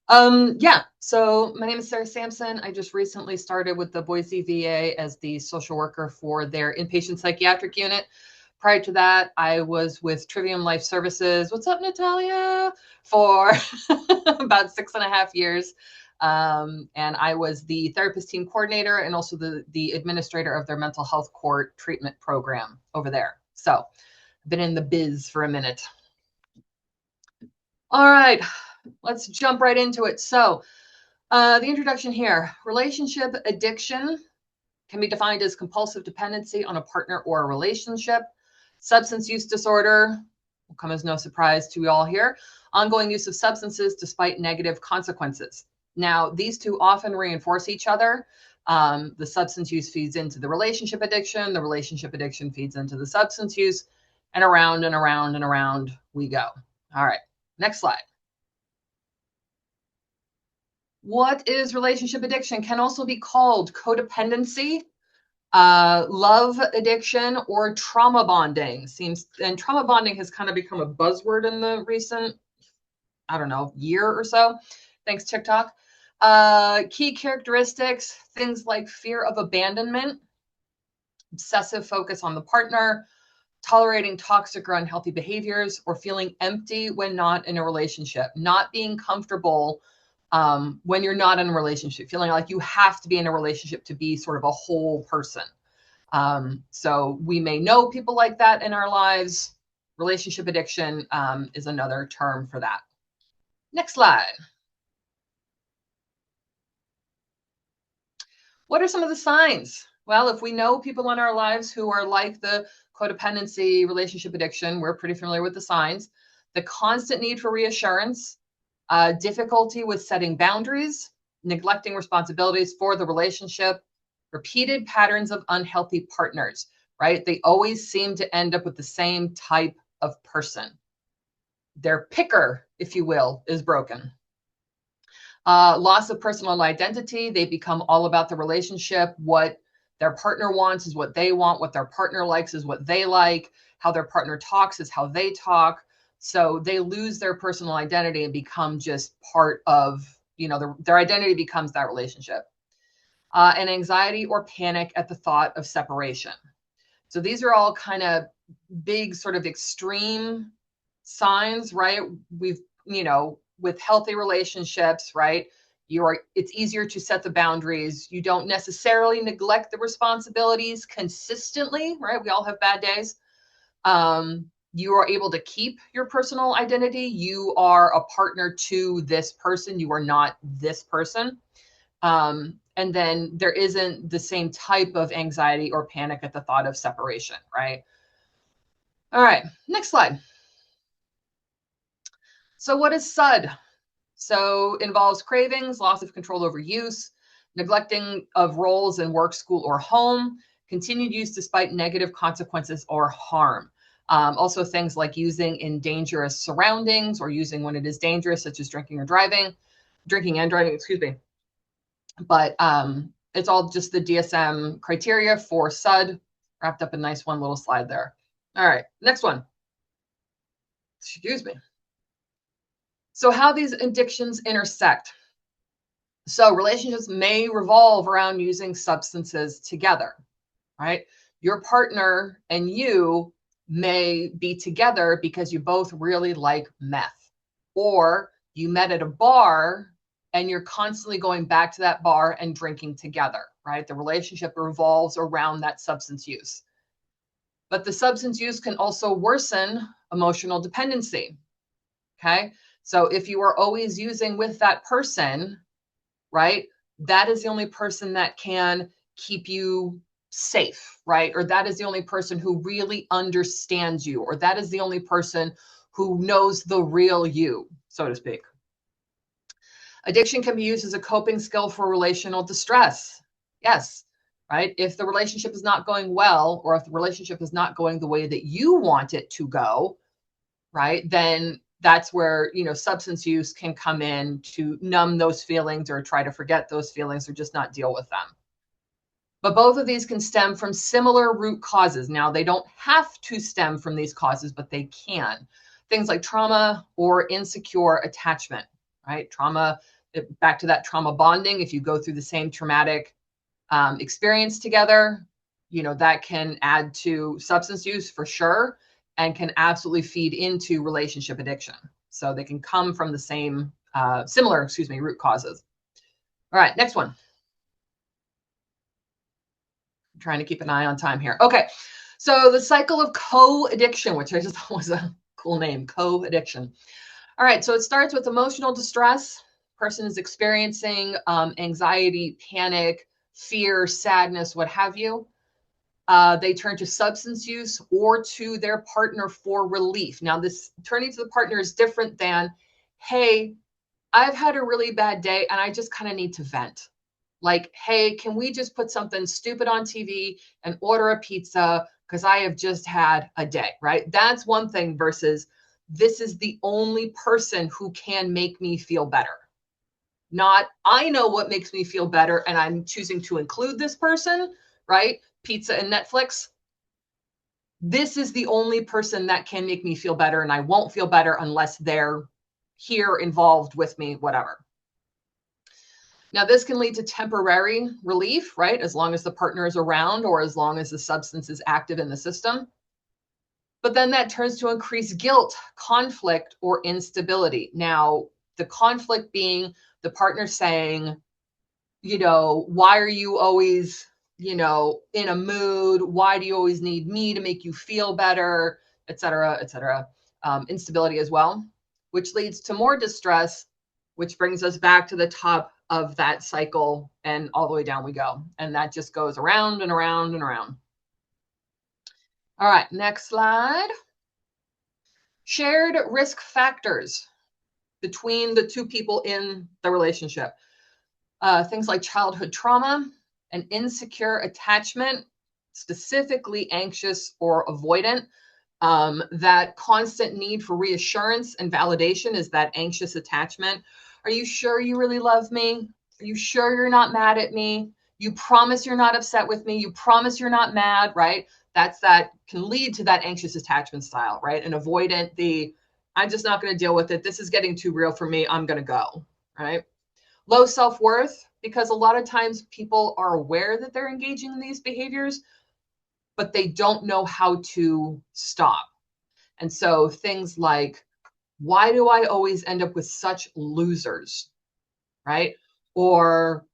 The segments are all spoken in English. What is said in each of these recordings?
Yeah, so my name is Sarah Samson. I just recently started with the Boise VA as the social worker for their inpatient psychiatric unit. Prior to that, I was with Trivium Life Services. What's up, Natalia? For about 6.5 years. And I was the therapist team coordinator and also the administrator of their mental health court treatment program over there. So I've been in the biz for a minute. All right, let's jump right into it. So the introduction here, relationship addiction can be defined as compulsive dependency on a partner or a relationship. Substance use disorder will come as no surprise to you all here. Ongoing use of substances despite negative consequences. Now, these two often reinforce each other. The substance use feeds into the relationship addiction feeds into the substance use, and around and around and around we go. All right, next slide. What is relationship addiction? Can also be called codependency, love addiction, or trauma bonding. And trauma bonding has kind of become a buzzword in the recent, I don't know, year or so. Thanks, TikTok. Key characteristics, things like fear of abandonment, obsessive focus on the partner, tolerating toxic or unhealthy behaviors, or feeling empty when not in a relationship, not being comfortable when you're not in a relationship, feeling like you have to be in a relationship to be sort of a whole person. So we may know people like that in our lives. Relationship addiction is another term for that. Next slide. What are some of the signs? Well, if we know people in our lives who are like the codependency, relationship addiction, we're pretty familiar with the signs. The constant need for reassurance, difficulty with setting boundaries, neglecting responsibilities for the relationship, repeated patterns of unhealthy partners, right? They always seem to end up with the same type of person. Their picker, if you will, is broken. Loss of personal identity. They become all about the relationship. What their partner wants is what they want. What their partner likes is what they like. How their partner talks is how they talk. So they lose their personal identity and become just part of, their identity becomes that relationship. And anxiety or panic at the thought of separation. So these are all kind of big sort of extreme signs, right? We've, with healthy relationships, right? It's easier to set the boundaries. You don't necessarily neglect the responsibilities consistently, right? We all have bad days. You are able to keep your personal identity. You are a partner to this person. You are not this person. And then there isn't the same type of anxiety or panic at the thought of separation, right? All right, next slide. So what is SUD? So involves cravings, loss of control over use, neglecting of roles in work, school, or home, continued use despite negative consequences or harm. Also things like using in dangerous surroundings or using when it is dangerous, such as drinking and driving, excuse me. But it's all just the DSM criteria for SUD, wrapped up in a nice one little slide there. All right, next one. Excuse me. So how these addictions intersect. So relationships may revolve around using substances together, right? Your partner and you may be together because you both really like meth, or you met at a bar and you're constantly going back to that bar and drinking together, right? The relationship revolves around that substance use. But the substance use can also worsen emotional dependency, okay? So if you are always using with that person, right, that is the only person that can keep you safe, right? Or that is the only person who really understands you, or that is the only person who knows the real you, so to speak. Addiction can be used as a coping skill for relational distress. Yes, right? If the relationship is not going well, or if the relationship is not going the way that you want it to go, right, then that's where, substance use can come in to numb those feelings or try to forget those feelings or just not deal with them. But both of these can stem from similar root causes. Now, they don't have to stem from these causes, but they can. Things like trauma or insecure attachment, right? Trauma Back to that trauma bonding, if you go through the same traumatic experience together, that can add to substance use for sure, and can absolutely feed into relationship addiction. So they can come from the same, similar, root causes. All right, next one. I'm trying to keep an eye on time here. Okay, so the cycle of co-addiction, which I just thought was a cool name, co-addiction. All right, so it starts with emotional distress. Person is experiencing anxiety, panic, fear, sadness, what have you. They turn to substance use or to their partner for relief. Now, this turning to the partner is different than, hey, I've had a really bad day and I just kind of need to vent. Like, hey, can we just put something stupid on TV and order a pizza because I have just had a day, right? That's one thing versus this is the only person who can make me feel better. Not, I know what makes me feel better and I'm choosing to include this person, right? Pizza and Netflix. This is the only person that can make me feel better, and I won't feel better unless they're here involved with me, whatever. Now, this can lead to temporary relief, right? As long as the partner is around or as long as the substance is active in the system. But then that turns to increased guilt, conflict, or instability. Now, the conflict being the partner saying, why are you always, in a mood? Why do you always need me to make you feel better, et cetera, et cetera. Instability as well, which leads to more distress, which brings us back to the top of that cycle and all the way down we go. And that just goes around and around and around. All right, next slide. Shared risk factors between the two people in the relationship. Things like childhood trauma, an insecure attachment, specifically anxious or avoidant. That constant need for reassurance and validation is that anxious attachment. Are you sure you really love me? Are you sure you're not mad at me? You promise you're not upset with me. You promise you're not mad, right? That can lead to that anxious attachment style, right? And avoidant, I'm just not going to deal with it. This is getting too real for me. I'm going to go, right? Low self-worth, because a lot of times people are aware that they're engaging in these behaviors, but they don't know how to stop. And so things like, why do I always end up with such losers, right? Or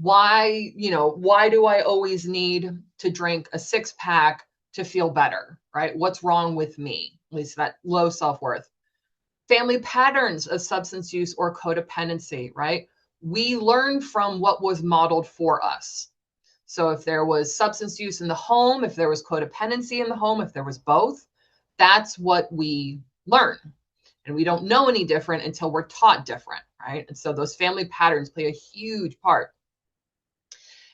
why do I always need to drink a 6-pack to feel better, right? What's wrong with me? At least that low self-worth. Family patterns of substance use or codependency, right? We learn from what was modeled for us. So if there was substance use in the home, if there was codependency in the home, if there was both, that's what we learn. And we don't know any different until we're taught different, right? And so those family patterns play a huge part.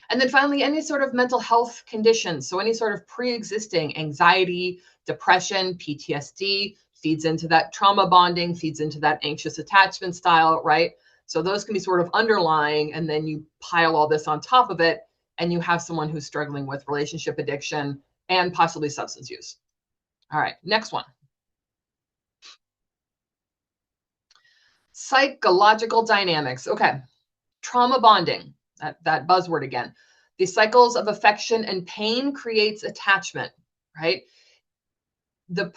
And then finally, any sort of mental health conditions. So any sort of pre-existing anxiety, depression, PTSD feeds into that trauma bonding, feeds into that anxious attachment style, right? So those can be sort of underlying, and then you pile all this on top of it, and you have someone who's struggling with relationship addiction and possibly substance use. All right, next one. Psychological dynamics. Okay, trauma bonding, that buzzword again. The cycles of affection and pain creates attachment, right? The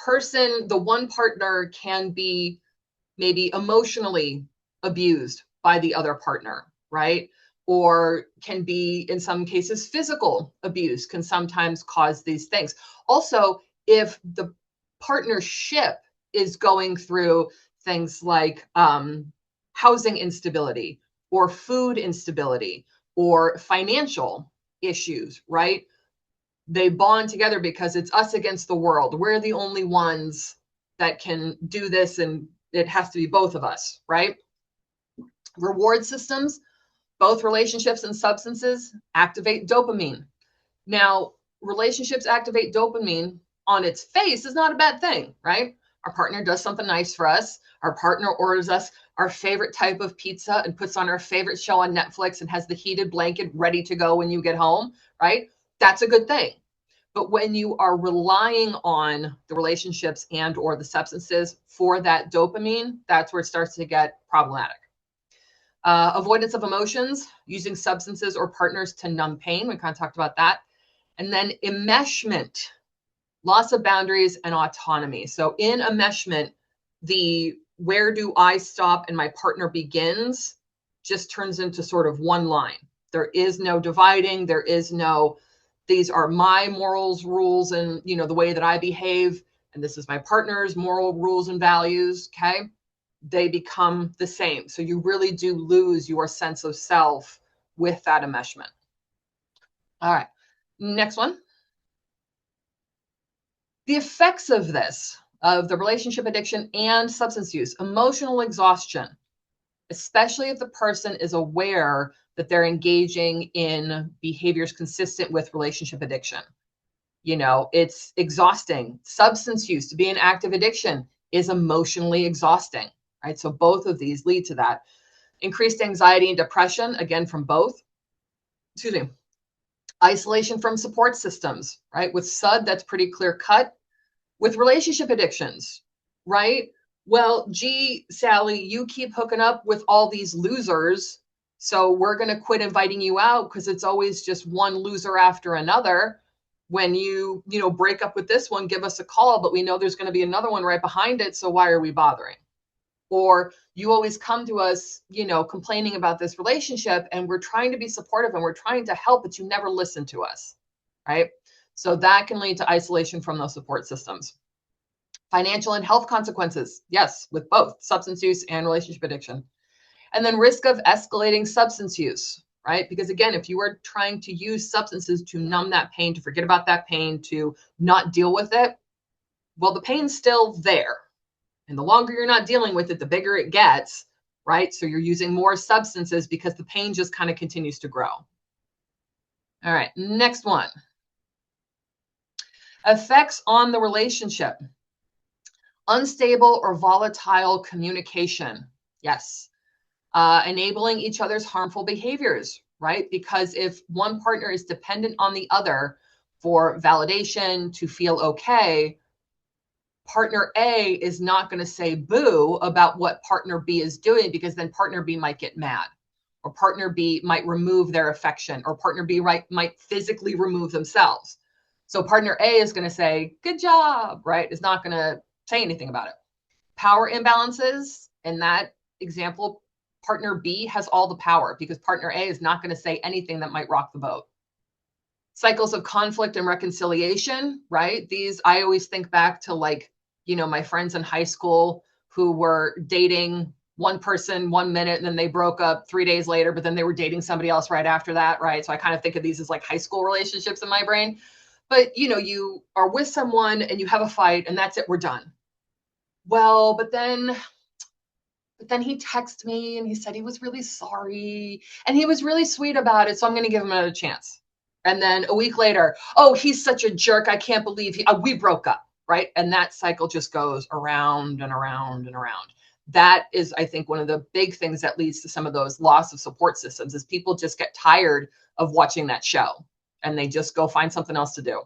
one partner can be maybe emotionally abused by the other partner, right? Or can be, in some cases, physical abuse can sometimes cause these things. Also, if the partnership is going through things like housing instability or food instability or financial issues, right? They bond together because it's us against the world. We're the only ones that can do this, and it has to be both of us, right? Reward systems, both relationships and substances activate dopamine. Now, relationships activate dopamine on its face is not a bad thing, right? Our partner does something nice for us. Our partner orders us our favorite type of pizza and puts on our favorite show on Netflix and has the heated blanket ready to go when you get home, right? That's a good thing. But when you are relying on the relationships and or the substances for that dopamine, that's where it starts to get problematic. Avoidance of emotions, using substances or partners to numb pain. We kind of talked about that. And then enmeshment, loss of boundaries and autonomy. So in enmeshment, the where do I stop and my partner begins just turns into sort of one line. There is no dividing. There is no, these are my morals, rules, and the way that I behave. And this is my partner's moral rules and values. Okay. They become the same. So you really do lose your sense of self with that enmeshment. All right. Next one. The effects of this, of the relationship addiction and substance use, emotional exhaustion, especially if the person is aware that they're engaging in behaviors consistent with relationship addiction. It's exhausting. Substance use, to be an active addiction, is emotionally exhausting, right? So both of these lead to that. Increased anxiety and depression, again, from both. Excuse me. Isolation from support systems, right? With SUD, that's pretty clear cut. With relationship addictions, right? Well, gee, Sally, you keep hooking up with all these losers, so we're going to quit inviting you out because it's always just one loser after another. When you break up with this one, give us a call, but we know there's going to be another one right behind it, so why are we bothering? Or you always come to us, complaining about this relationship, and we're trying to be supportive and we're trying to help, but you never listen to us, right? So that can lead to isolation from those support systems. Financial and health consequences, yes, with both substance use and relationship addiction. And then risk of escalating substance use, right? Because again, if you are trying to use substances to numb that pain, to forget about that pain, to not deal with it, well, the pain's still there. And the longer you're not dealing with it, the bigger it gets, right? So you're using more substances because the pain just kind of continues to grow. All right, next one. Effects on the relationship. Unstable or volatile communication. Yes. Enabling each other's harmful behaviors, right? Because if one partner is dependent on the other for validation, to feel okay, partner A is not going to say boo about what partner B is doing, because then partner B might get mad, or partner B might remove their affection, or partner B might physically remove themselves. So partner A is going to say, good job, right? Is not going to say anything about it. Power imbalances, in that example, partner B has all the power because partner A is not going to say anything that might rock the boat. Cycles of conflict and reconciliation, right? These, I always think back to my friends in high school who were dating one person 1 minute and then they broke up 3 days later, but then they were dating somebody else right after that, right? So I kind of think of these as like high school relationships in my brain. But you are with someone and you have a fight and that's it, we're done. Well, but then he texted me and he said he was really sorry and he was really sweet about it, so I'm going to give him another chance. And then a week later, oh, he's such a jerk, I can't believe we broke up, right? And that cycle just goes around and around and around. That is, I think, one of the big things that leads to some of those loss of support systems, is people just get tired of watching that show and they just go find something else to do.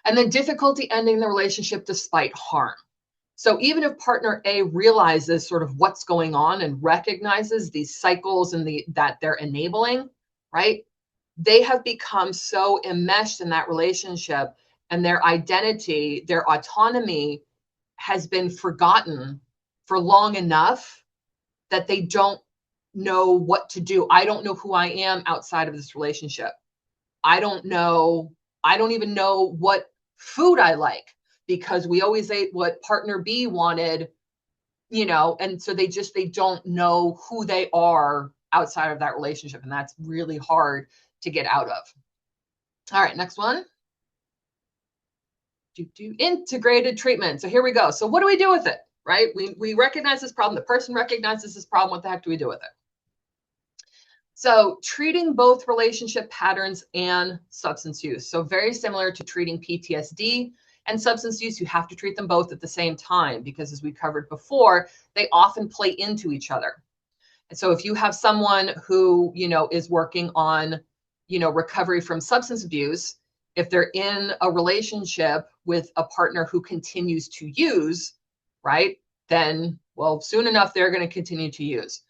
And then difficulty ending the relationship despite harm. So even if partner A realizes sort of what's going on and recognizes these cycles and that they're enabling, right? They have become so enmeshed in that relationship, and their identity, their autonomy has been forgotten for long enough that they don't know what to do. I don't know who I am outside of this relationship. I don't even know what food I like, because we always ate what partner B wanted, and so they don't know who they are outside of that relationship. And that's really hard to get out of. All right, next one. Integrated treatment. So here we go. So what do we do with it, right? We recognize this problem. The person recognizes this problem. What the heck do we do with it? So treating both relationship patterns and substance use. So very similar to treating PTSD and substance use, you have to treat them both at the same time, because as we covered before, they often play into each other. And so if you have someone who, is working on, recovery from substance abuse, if they're in a relationship with a partner who continues to use, right, then, well, soon enough, they're going to continue to use.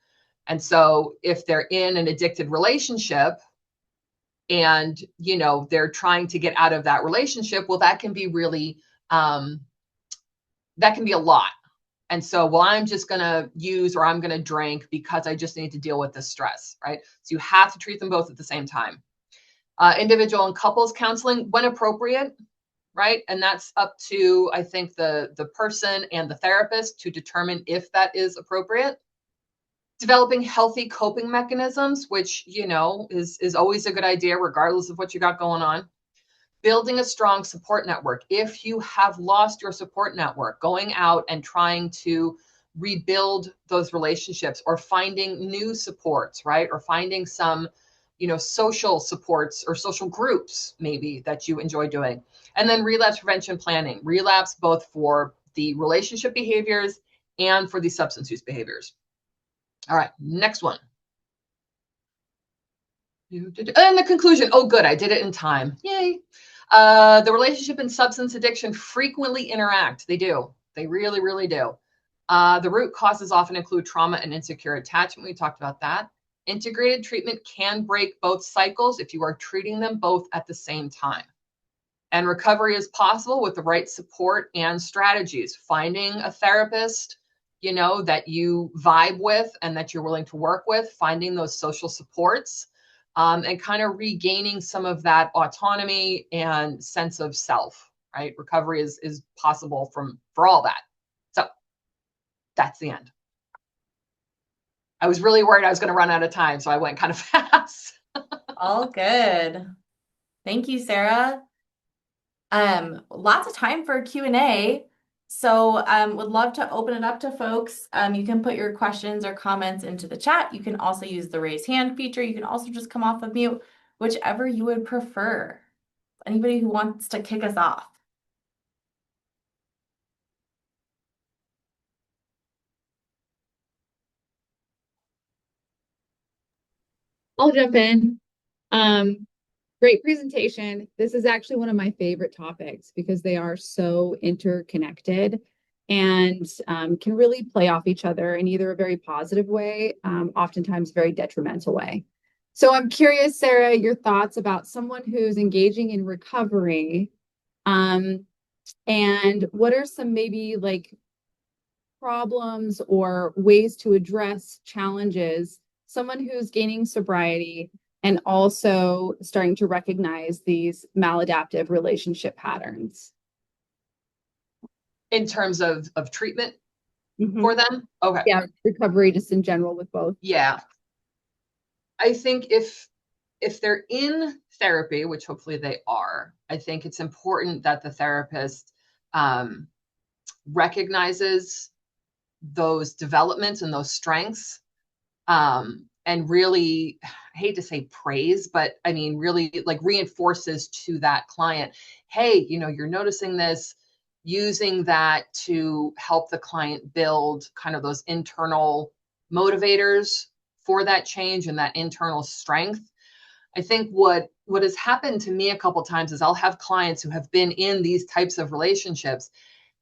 And so if they're in an addicted relationship and, they're trying to get out of that relationship, well, that can be really, that can be a lot. And so, well, I'm just going to use or I'm going to drink because I just need to deal with this stress, right? So you have to treat them both at the same time. Individual and couples counseling when appropriate, right? And that's up to, I think, the person and the therapist to determine if that is appropriate. Developing healthy coping mechanisms, which, is always a good idea, regardless of what you got going on. Building a strong support network. If you have lost your support network, going out and trying to rebuild those relationships or finding new supports, right? Or finding some, social supports or social groups maybe that you enjoy doing. And then relapse prevention planning. Relapse both for the relationship behaviors and for the substance use behaviors. All right, next one. And the conclusion. Oh, good, I did it in time. Yay. The relationship and substance addiction frequently interact. They do. They really, really do. The root causes often include trauma and insecure attachment. We talked about that. Integrated treatment can break both cycles if you are treating them both at the same time. And recovery is possible with the right support and strategies. Finding a therapist, that you vibe with and that you're willing to work with, finding those social supports, and kind of regaining some of that autonomy and sense of self, right? Recovery is possible for all that. So that's the end. I was really worried I was going to run out of time, so I went kind of fast. All good. Thank you, Sarah. Lots of time for Q&A. So would love to open it up to folks. You can put your questions or comments into the chat. You can also use the raise hand feature. You can also just come off of mute, whichever you would prefer. Anybody who wants to kick us off? I'll jump in. Great presentation. This is actually one of my favorite topics because they are so interconnected and can really play off each other in either a very positive way, oftentimes very detrimental way. So I'm curious, Sarah, your thoughts about someone who's engaging in recovery, and what are some maybe like problems or ways to address challenges, someone who's gaining sobriety and also starting to recognize these maladaptive relationship patterns. In terms of treatment for them? Okay. Yeah, recovery just in general with both. Yeah. I think if they're in therapy, which hopefully they are, I think it's important that the therapist recognizes those developments and those strengths, and really, I hate to say praise, but I mean, really like reinforces to that client, hey, you're noticing this, using that to help the client build kind of those internal motivators for that change and that internal strength. I think what has happened to me a couple times is I'll have clients who have been in these types of relationships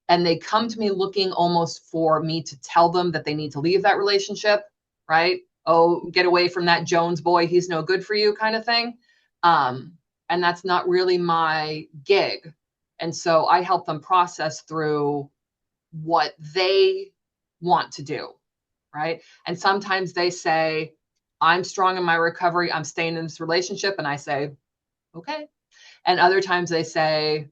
and they come to me looking almost for me to tell them that they need to leave that relationship, right? Oh, get away from that Jones boy, he's no good for you kind of thing. And that's not really my gig. And so I help them process through what they want to do, right? And sometimes they say, I'm strong in my recovery, I'm staying in this relationship. And I say, okay. And other times they say,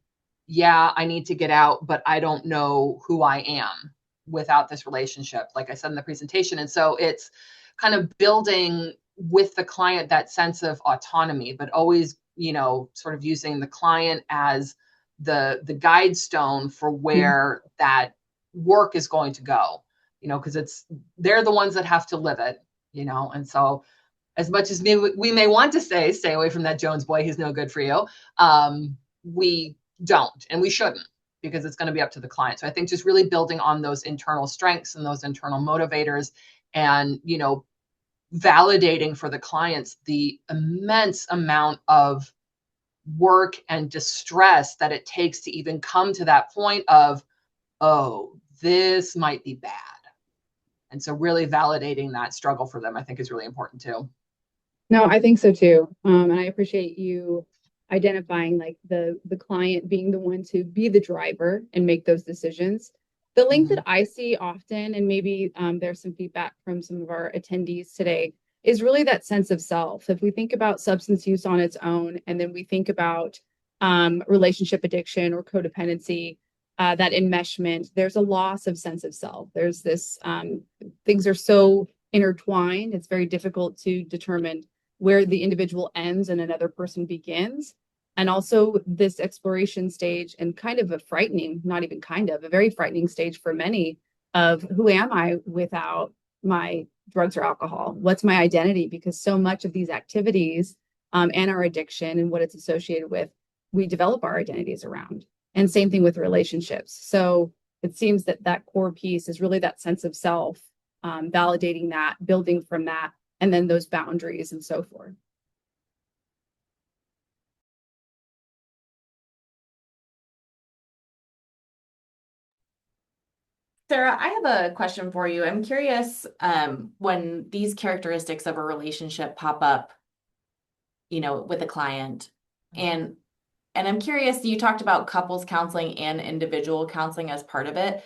yeah, I need to get out, but I don't know who I am without this relationship, like I said in the presentation. And so it's kind of building with the client that sense of autonomy, but always, sort of using the client as the guide stone for where that work is going to go, because they're the ones that have to live it, and so as much as we may want to stay away from that Jones boy, he's no good for you, we don't, and we shouldn't, because it's going to be up to the client. So I think just really building on those internal strengths and those internal motivators, and validating for the clients the immense amount of work and distress that it takes to even come to that point of, oh, this might be bad, And so really validating that struggle for them, I think, is really important too. No, I think so too. And I appreciate you identifying like the client being the one to be the driver and make those decisions. The link that I see often, and maybe there's some feedback from some of our attendees today, is really that sense of self. If we think about substance use on its own, and then we think about relationship addiction or codependency, that enmeshment, there's a loss of sense of self. There's this, things are so intertwined, it's very difficult to determine where the individual ends and another person begins. And also this exploration stage, and kind of a frightening, not even kind of, a very frightening stage for many of who am I without my drugs or alcohol? What's my identity? Because so much of these activities and our addiction and what it's associated with, we develop our identities around. And same thing with relationships. So it seems that that core piece is really that sense of self, validating that, building from that, and then those boundaries and so forth. Sarah, I have a question for you. I'm curious, when these characteristics of a relationship pop up, with a client, and I'm curious, you talked about couples counseling and individual counseling as part of it.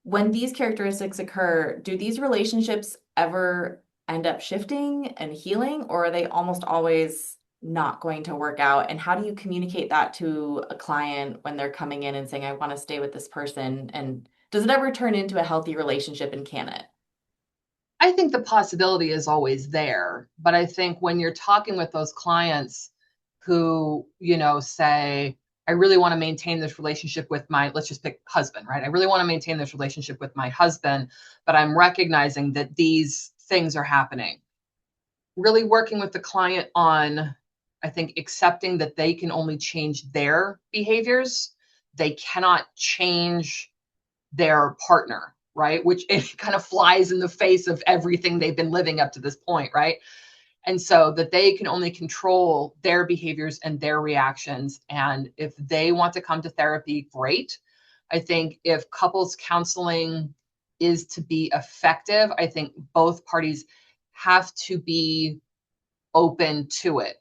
When these characteristics occur, do these relationships ever end up shifting and healing, or are they almost always not going to work out? And how do you communicate that to a client when they're coming in and saying, I want to stay with this person? And does it ever turn into a healthy relationship, and can it? I think the possibility is always there, but I think when you're talking with those clients who, say, I really want to maintain this relationship with my, let's just pick husband, right? I really want to maintain this relationship with my husband, but I'm recognizing that these things are happening. Really working with the client on, I think, accepting that they can only change their behaviors. They cannot change their partner, right? Which it kind of flies in the face of everything they've been living up to this point, right? And so that they can only control their behaviors and their reactions. And if they want to come to therapy, great. I think if couples counseling is to be effective, I think both parties have to be open to it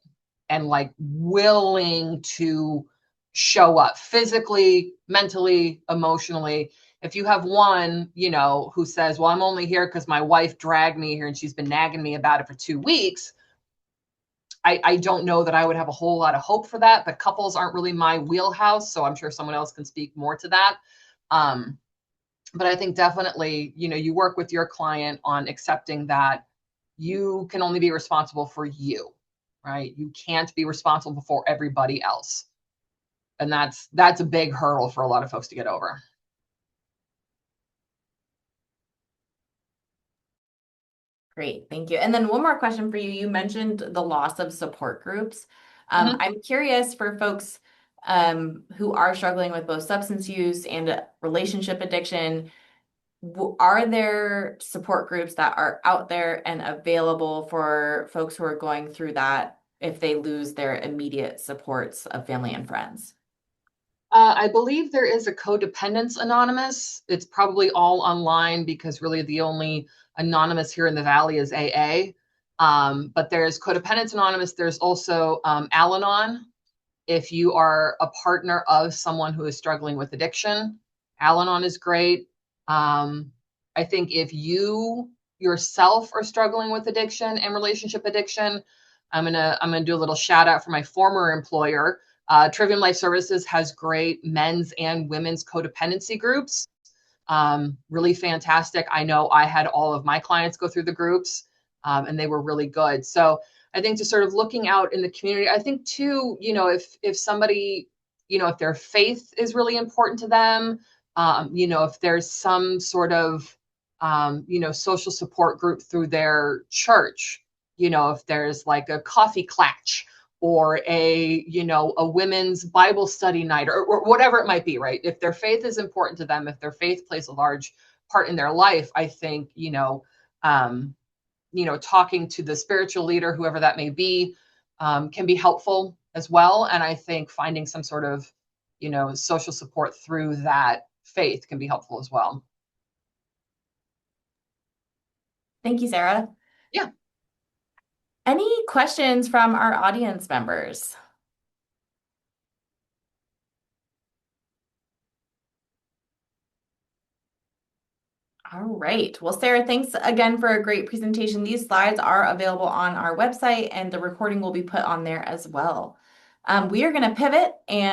and like willing to show up physically, mentally, emotionally. If you have one, who says, well, I'm only here because my wife dragged me here and she's been nagging me about it for 2 weeks, I don't know that I would have a whole lot of hope for that, but couples aren't really my wheelhouse. So I'm sure someone else can speak more to that. But I think definitely, you work with your client on accepting that you can only be responsible for you, right? You can't be responsible for everybody else. And that's a big hurdle for a lot of folks to get over. Great, thank you. And then one more question for you. You mentioned the loss of support groups. Mhm. I'm curious for folks who are struggling with both substance use and relationship addiction, are there support groups that are out there and available for folks who are going through that if they lose their immediate supports of family and friends? I believe there is a Codependence Anonymous. It's probably all online because really the only anonymous here in the Valley is AA. But there's Codependence Anonymous. There's also Al-Anon. If you are a partner of someone who is struggling with addiction, Al-Anon is great. I think if you yourself are struggling with addiction and relationship addiction, I'm gonna do a little shout out for my former employer. Trivium Life Services has great men's and women's codependency groups. Really fantastic. I know I had all of my clients go through the groups, and they were really good. So I think just sort of looking out in the community. I think too, if somebody, if their faith is really important to them, if there's some sort of, social support group through their church, if there's like a coffee clatch or a women's Bible study night or whatever it might be, right? If their faith is important to them, if their faith plays a large part in their life, I think, talking to the spiritual leader, whoever that may be, can be helpful as well. And I think finding some sort of, social support through that faith can be helpful as well. Thank you, Sarah. Yeah. Any questions from our audience members? All right. Well, Sarah, thanks again for a great presentation. These slides are available on our website, and the recording will be put on there as well. We are going to pivot and